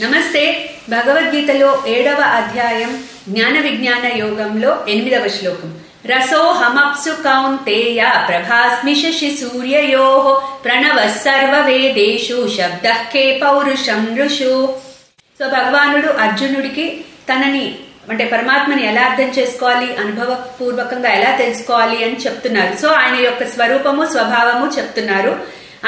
నమస్తే. భగవద్గీతలో 7వ అధ్యాయం జ్ఞాన విజ్ఞాన యోగంలో 8వ శ్లోకం. రసోహమప్సు కౌంతేయ ప్రభాస్మి శశి సూర్యయోః ప్రణవః సర్వవేదేషు శబ్దః కే పౌరుషం ఋషు. సో భగవానుడు అర్జునుడికి తనని అంటే పరమాత్మని ఎలా అర్థం చేసుకోవాలి, అనుభవపూర్వకంగా ఎలా తెలుసుకోవాలి అని చెప్తున్నారు. సో ఆయన యొక్క స్వరూపము స్వభావము చెప్తున్నారు.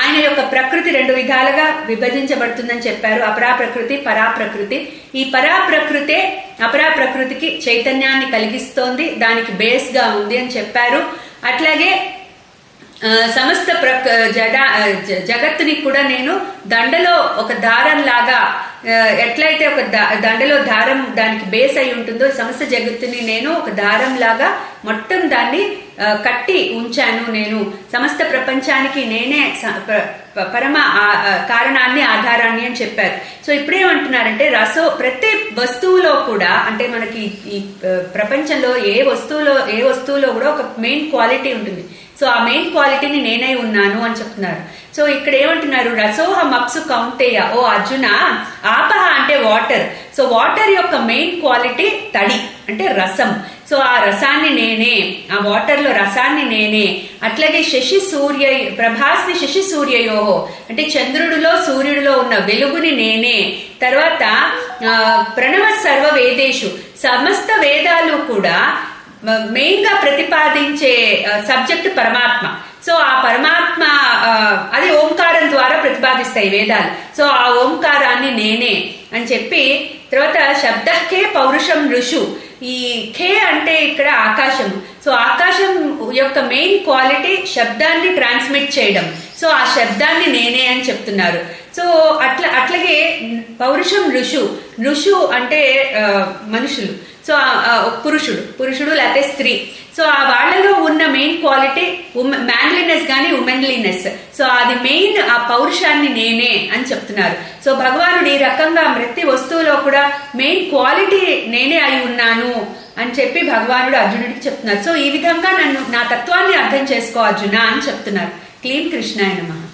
ఆయన యొక్క ప్రకృతి 2 విధాలుగా విభజించబడుతుందని చెప్పారు. అపరా ప్రకృతి, పరా ప్రకృతి. ఈ పరా ప్రకృతే అపరా ప్రకృతికి చైతన్యాన్ని కలిగిస్తోంది, దానికి బేస్ గా ఉంది అని చెప్పారు. అట్లాగే సమస్త జగత్తుని కూడా నేను దండలో ఒక దారం లాగా, ఎట్లయితే ఒక దండలో దారం దానికి బేస్ అయి ఉంటుందో సమస్త జగత్తుని నేను ఒక దారం లాగా మొత్తం దాన్ని కట్టి ఉంచాను. నేను సమస్త ప్రపంచానికి నేనే పరమ కారణాన్ని ఆధారాన్ని అని చెప్పారు. సో ఇప్పుడేమంటున్నారంటే ప్రతి వస్తువులో కూడా, అంటే మనకి ఈ ప్రపంచంలో ఏ వస్తువులో కూడా ఒక మెయిన్ క్వాలిటీ ఉంటుంది. సో ఆ మెయిన్ క్వాలిటీని నేనై ఉన్నాను అని చెప్తున్నారు. సో ఇక్కడ ఏమంటున్నారు, రసోహం అప్సు కౌంతేయ, ఓ అర్జున, ఆపహ అంటే వాటర్. సో వాటర్ యొక్క మెయిన్ క్వాలిటీ తడి అంటే రసం. సో ఆ రసాన్ని నేనే, ఆ వాటర్ లో రసాన్ని నేనే. అట్లాగే ప్రభాస్మి శశి సూర్యయోహో అంటే చంద్రుడిలో సూర్యుడిలో ఉన్న వెలుగుని నేనే. తర్వాత ప్రణవ సర్వ వేదేషు, సమస్త వేదాలు కూడా మెయిన్ గా ప్రతిపాదించే సబ్జెక్ట్ పరమాత్మ. సో ఆ పరమాత్మ అది ఓంకారం ద్వారా ప్రతిపాదిస్తాయి వేదాలు. సో ఆ ఓంకారాన్ని నేనే అని చెప్పి, తర్వాత శబ్దకే పౌరుషం ఋషు. ఈ ఖే అంటే ఇక్కడ ఆకాశం. సో ఆకాశం యొక్క మెయిన్ క్వాలిటీ శబ్దాన్ని ట్రాన్స్మిట్ చేయడం. సో ఆ శబ్దాన్ని నేనే అని చెప్తున్నారు. సో అట్లాగే పౌరుషం ఋషు అంటే మనుషులు. సో పురుషుడు లేకపోతే స్త్రీ. సో ఆ వాళ్ళలో ఉన్న మెయిన్ క్వాలిటీ మ్యాన్లీనెస్ గానీ ఉమెన్లీనెస్. సో అది మెయిన్, ఆ పౌరుషాన్ని నేనే అని చెప్తున్నారు. సో భగవానుడు ఈ రకంగా ప్రతి వస్తువులో కూడా మెయిన్ క్వాలిటీ నేనే అయి ఉన్నాను అని చెప్పి భగవానుడు అర్జునుడికి చెప్తున్నారు. సో ఈ విధంగా నా తత్వాన్ని అర్థం చేసుకో అర్జున అని చెప్తున్నారు. క్లీం కృష్ణాయ నమః.